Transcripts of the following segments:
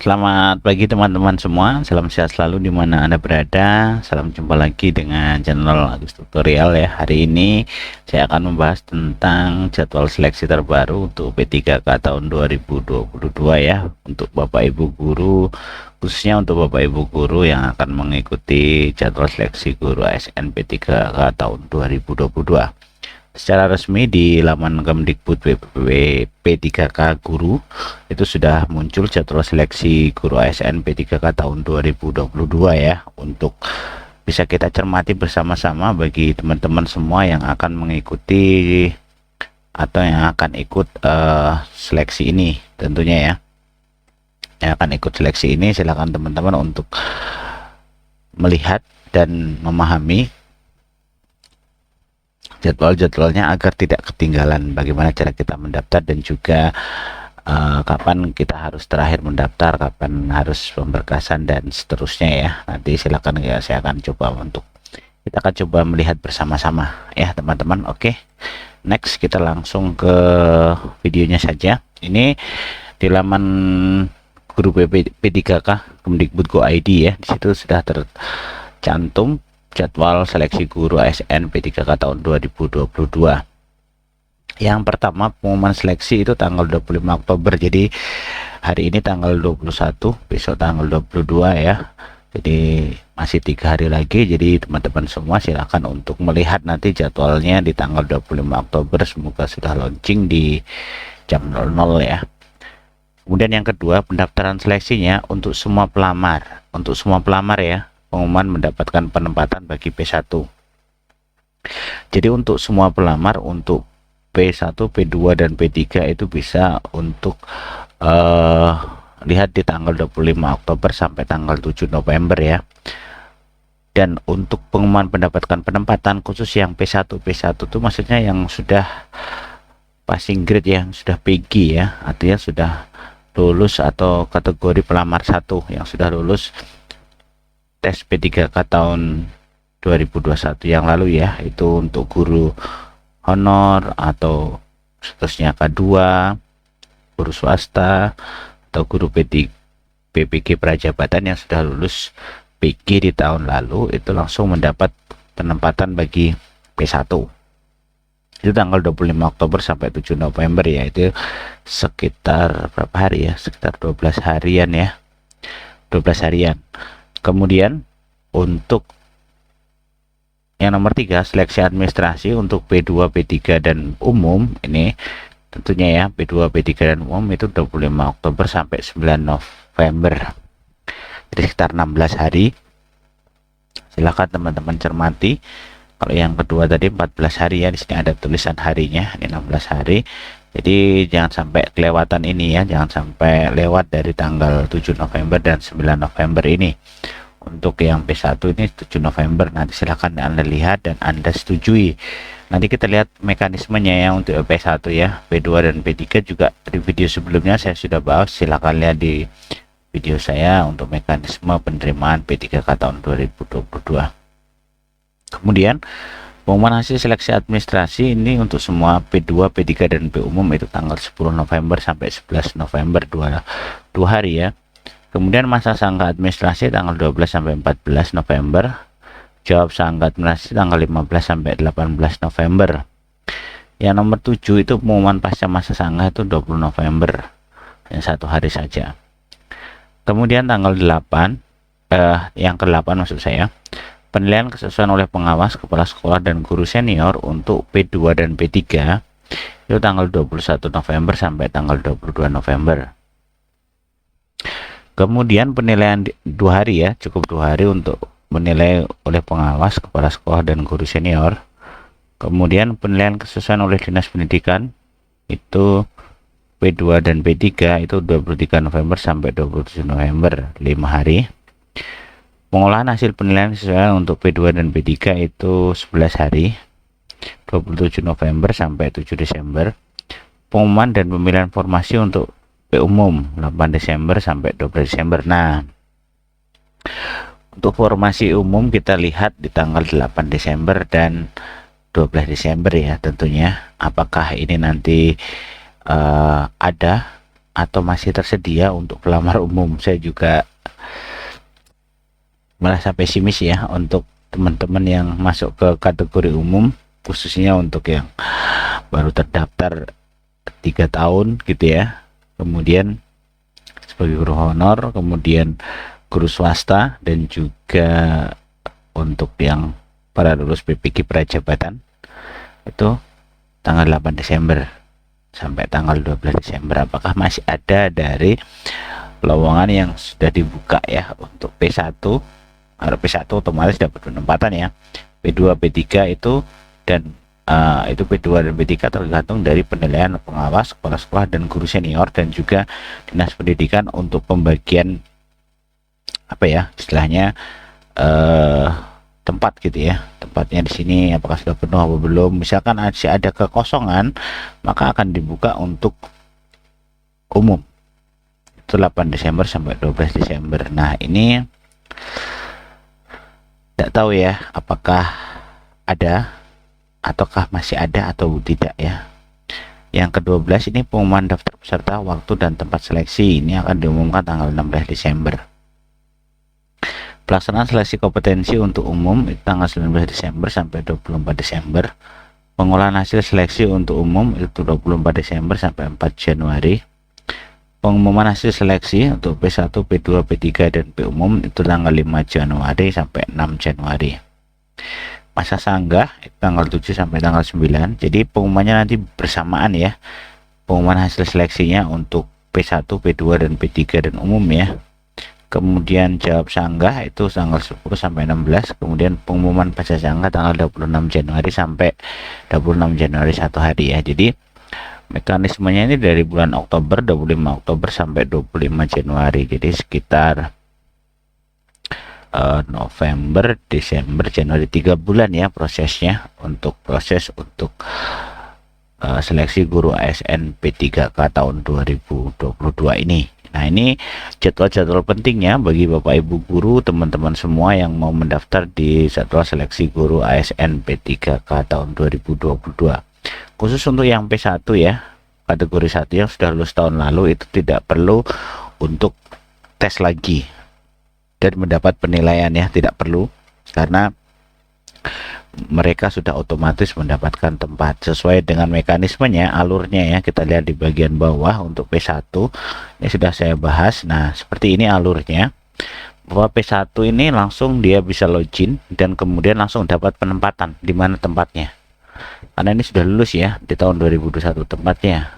Selamat pagi teman-teman semua, salam sehat selalu di mana Anda berada. Salam jumpa lagi dengan channel Agus Tutorial ya. Hari ini saya akan membahas tentang jadwal seleksi terbaru untuk P3K tahun 2022 ya. Untuk Bapak Ibu guru, khususnya untuk Bapak Ibu guru yang akan mengikuti jadwal seleksi guru ASN P3K tahun 2022. Secara resmi di laman Kemdikbud P3K Guru itu sudah muncul jadwal seleksi guru ASN P3K tahun 2022 ya, untuk bisa kita cermati bersama-sama bagi teman-teman semua yang akan mengikuti atau yang akan ikut seleksi ini. Tentunya ya, yang akan ikut seleksi ini silakan teman-teman untuk melihat dan memahami jadwalnya agar tidak ketinggalan bagaimana cara kita mendaftar dan juga kapan kita harus terakhir mendaftar, kapan harus pemberkasan dan seterusnya ya. Nanti silakan ya, saya akan coba kita akan coba melihat bersama-sama ya teman-teman. Oke, next kita langsung ke videonya saja. Ini di laman guru P3K Kemdikbud.go.id ya. Di situ sudah tercantum jadwal seleksi guru ASN P3K tahun 2022. Yang pertama, pengumuman seleksi itu tanggal 25 Oktober. Jadi hari ini tanggal 21, besok tanggal 22 ya. Jadi masih 3 hari lagi. Jadi teman-teman semua silakan untuk melihat nanti jadwalnya di tanggal 25 Oktober. Semoga sudah launching di jam 00 ya. Kemudian yang kedua, pendaftaran seleksinya untuk semua pelamar. Untuk semua pelamar ya, pengumuman mendapatkan penempatan bagi P1. Jadi untuk semua pelamar untuk P1, P2 dan P3 itu bisa untuk lihat di tanggal 25 Oktober sampai tanggal 7 November ya. Dan untuk pengumuman mendapatkan penempatan khusus yang P1 itu maksudnya yang sudah passing grade ya, yang sudah PG ya, artinya sudah lulus atau kategori pelamar 1 yang sudah lulus tes P3K tahun 2021 yang lalu ya, itu untuk guru honor atau seterusnya K2, guru swasta atau guru PPG Prajabatan yang sudah lulus PG di tahun lalu itu langsung mendapat penempatan bagi P1. Itu tanggal 25 Oktober sampai 7 November ya, itu sekitar berapa hari ya, sekitar 12 harian ya, 12 harian. Kemudian untuk yang nomor 3, seleksi administrasi untuk P2, P3 dan umum, ini tentunya ya P2, P3 dan umum itu 25 Oktober sampai 9 November. Jadi sekitar 16 hari. Silakan teman-teman cermati. Kalau yang kedua tadi 14 hari ya, di sini ada tulisan harinya, ini 16 hari. Jadi jangan sampai kelewatan ini ya, jangan sampai lewat dari tanggal 7 November dan 9 November ini. Untuk yang P1 ini 7 November, nanti silahkan Anda lihat dan Anda setujui. Nanti kita lihat mekanismenya ya untuk P1 ya. P2 dan P3 juga di video sebelumnya saya sudah bahas, silahkan lihat di video saya untuk mekanisme penerimaan P3K tahun 2022. Kemudian pengumuman hasil seleksi administrasi ini untuk semua P2, P3 dan P umum itu tanggal 10 November sampai 11 November, 2 hari ya. Kemudian masa sangka administrasi tanggal 12 sampai 14 November. Jawab sangka administrasi tanggal 15 sampai 18 November. Yang nomor 7 itu pengumuman pasca masa sangka itu 20 November. Yang 1 hari saja. Kemudian tanggal 8 yang ke-8 maksud saya, penilaian kesesuaian oleh pengawas, kepala sekolah dan guru senior untuk P2 dan P3 itu tanggal 21 November sampai tanggal 22 November. Kemudian penilaian 2 hari ya, cukup 2 hari untuk menilai oleh pengawas, kepala sekolah dan guru senior. Kemudian penilaian kesesuaian oleh dinas pendidikan itu P2 dan P3 itu 23 November sampai 27 November, 5 hari. Pengolahan hasil penilaian kesesuaian untuk P2 dan P3 itu 11 hari, 27 November sampai 7 Desember. Pengumuman dan pemilihan formasi untuk P umum 8 Desember sampai 12 Desember. Nah, untuk formasi umum kita lihat di tanggal 8 Desember dan 12 Desember ya tentunya. Apakah ini nanti ada atau masih tersedia untuk pelamar umum. Saya juga merasa pesimis ya untuk teman-teman yang masuk ke kategori umum, khususnya untuk yang baru terdaftar 3 tahun gitu ya, kemudian sebagai guru honor, kemudian guru swasta, dan juga untuk yang para lulus PPG prajabatan itu tanggal 8 Desember sampai tanggal 12 Desember. Apakah masih ada dari lowongan yang sudah dibuka ya untuk P1? Kalau P1 otomatis dapat penempatan ya. P2, P3 itu, dan itu P2 dan P3 tergantung dari penilaian pengawas, kepala sekolah, dan guru senior, dan juga dinas pendidikan untuk pembagian apa ya istilahnya tempat gitu ya, tempatnya di sini apakah sudah penuh atau belum. Misalkan masih ada kekosongan, maka akan dibuka untuk umum itu 8 Desember sampai 12 Desember. Nah, ini tidak tahu ya apakah ada ataukah masih ada atau tidak ya. Yang ke-12 ini pengumuman daftar peserta, waktu dan tempat seleksi. Ini akan diumumkan tanggal 16 Desember. Pelaksanaan seleksi kompetensi untuk umum itu tanggal 19 Desember sampai 24 Desember. Pengolahan hasil seleksi untuk umum itu 24 Desember sampai 4 Januari. Pengumuman hasil seleksi untuk P1, P2, P3, dan P umum itu tanggal 5 Januari sampai 6 Januari. Masa sanggah itu tanggal 7 sampai tanggal 9. Jadi pengumumannya nanti bersamaan ya. Pengumuman hasil seleksinya untuk P1, P2, dan P3 dan umum ya. Kemudian jawab sanggah itu tanggal 10 sampai 16. Kemudian pengumuman pasca sanggah tanggal 26 Januari sampai 26 Januari 1 hari ya. Jadi mekanismenya ini dari bulan Oktober, 25 Oktober sampai 25 Januari. Jadi sekitar November, Desember, Januari, 3 bulan ya prosesnya untuk seleksi guru ASN P3K tahun 2022 ini. Nah, ini jadwal-jadwal pentingnya bagi Bapak Ibu guru, teman-teman semua yang mau mendaftar di jadwal seleksi guru ASN P3K tahun 2022. Khusus untuk yang P1 ya, kategori 1 yang sudah lulus tahun lalu itu tidak perlu untuk tes lagi dan mendapat penilaian ya, tidak perlu, karena mereka sudah otomatis mendapatkan tempat sesuai dengan mekanismenya, alurnya ya. Kita lihat di bagian bawah untuk P1 ini sudah saya bahas. Nah, seperti ini alurnya, bahwa P1 ini langsung dia bisa login dan kemudian langsung dapat penempatan di mana tempatnya, karena ini sudah lulus ya di tahun 2021 tempatnya.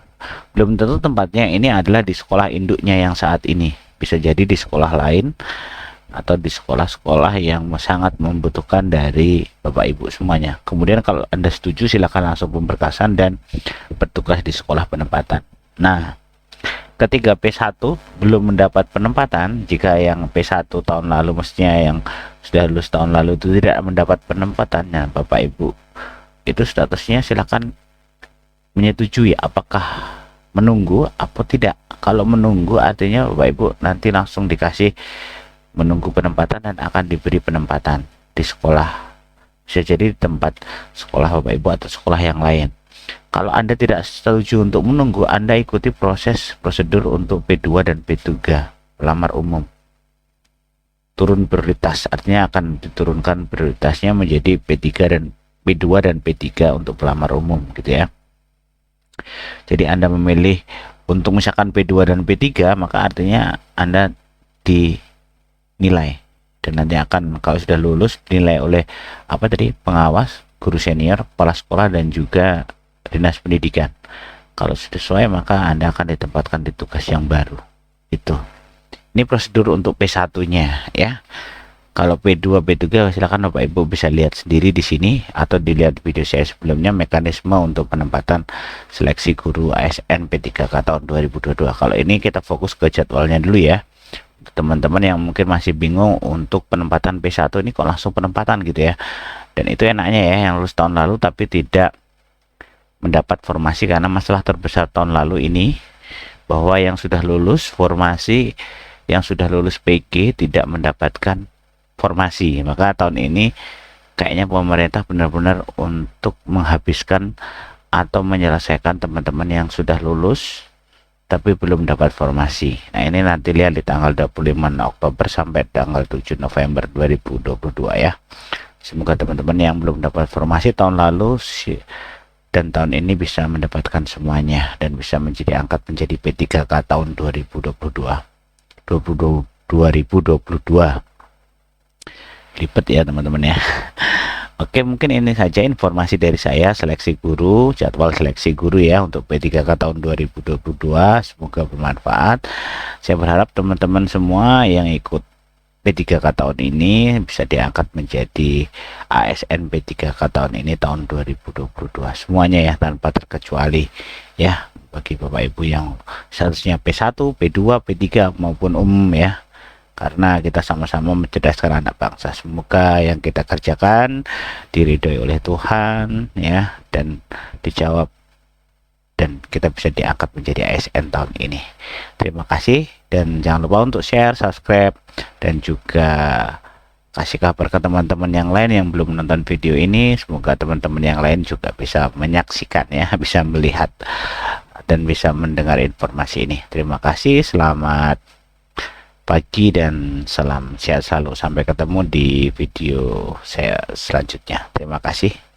Belum tentu tempatnya ini adalah di sekolah induknya yang saat ini, bisa jadi di sekolah lain atau di sekolah-sekolah yang sangat membutuhkan dari Bapak Ibu semuanya. Kemudian kalau Anda setuju, silakan langsung pemberkasan dan bertugas di sekolah penempatan. Nah, ketika P1 belum mendapat penempatan, jika yang P1 tahun lalu, mestinya yang sudah lulus tahun lalu itu tidak mendapat penempatannya, Bapak Ibu itu statusnya silakan menyetujui apakah menunggu atau tidak. Kalau menunggu artinya Bapak Ibu nanti langsung dikasih menunggu penempatan dan akan diberi penempatan di sekolah, bisa jadi di tempat sekolah Bapak Ibu atau sekolah yang lain. Kalau Anda tidak setuju untuk menunggu, Anda ikuti prosedur untuk P2 dan P3 pelamar umum. Turun prioritas, artinya akan diturunkan prioritasnya menjadi P3 dan P2 dan P3 untuk pelamar umum gitu ya. Jadi Anda memilih untuk misalkan P2 dan P3, maka artinya Anda dinilai dan nanti akan, kalau sudah lulus, dinilai oleh apa tadi, pengawas, guru senior, kepala sekolah, dan juga dinas pendidikan. Kalau sudah sesuai, maka Anda akan ditempatkan di tugas yang baru. Itu. Ini prosedur untuk P1-nya ya. Kalau P2, P3 silakan Bapak Ibu bisa lihat sendiri di sini atau dilihat video saya sebelumnya, mekanisme untuk penempatan seleksi guru ASN P3K tahun 2022. Kalau ini kita fokus ke jadwalnya dulu ya. Teman-teman yang mungkin masih bingung untuk penempatan P1 ini kok langsung penempatan gitu ya. Dan itu enaknya ya, yang lulus tahun lalu tapi tidak mendapat formasi, karena masalah terbesar tahun lalu ini bahwa yang sudah lulus formasi, yang sudah lulus PG tidak mendapatkan formasi. Maka tahun ini kayaknya pemerintah benar-benar untuk menghabiskan atau menyelesaikan teman-teman yang sudah lulus tapi belum dapat formasi. Nah, ini nanti lihat di tanggal 25 Oktober sampai tanggal 7 November 2022 ya. Semoga teman-teman yang belum dapat formasi tahun lalu dan tahun ini bisa mendapatkan semuanya dan bisa angkat menjadi P3K tahun 2022. Lipat ya teman-teman ya. Oke, mungkin ini saja informasi dari saya, seleksi guru, jadwal seleksi guru ya untuk P3K tahun 2022. Semoga bermanfaat. Saya berharap teman-teman semua yang ikut P3K tahun ini bisa diangkat menjadi ASN P3K tahun ini tahun 2022 semuanya ya, tanpa terkecuali ya, bagi Bapak Ibu yang seharusnya P1, P2, P3 maupun umum ya, karena kita sama-sama mencerdaskan anak bangsa. Semoga yang kita kerjakan diridhoi oleh Tuhan ya, dan dijawab, dan kita bisa diangkat menjadi ASN tahun ini. Terima kasih, dan jangan lupa untuk share, subscribe, dan juga kasih kabar ke teman-teman yang lain yang belum menonton video ini. Semoga teman-teman yang lain juga bisa menyaksikan ya, bisa melihat dan bisa mendengar informasi ini. Terima kasih, selamat pagi dan salam sehat selalu. Sampai ketemu di video saya selanjutnya. Terima kasih.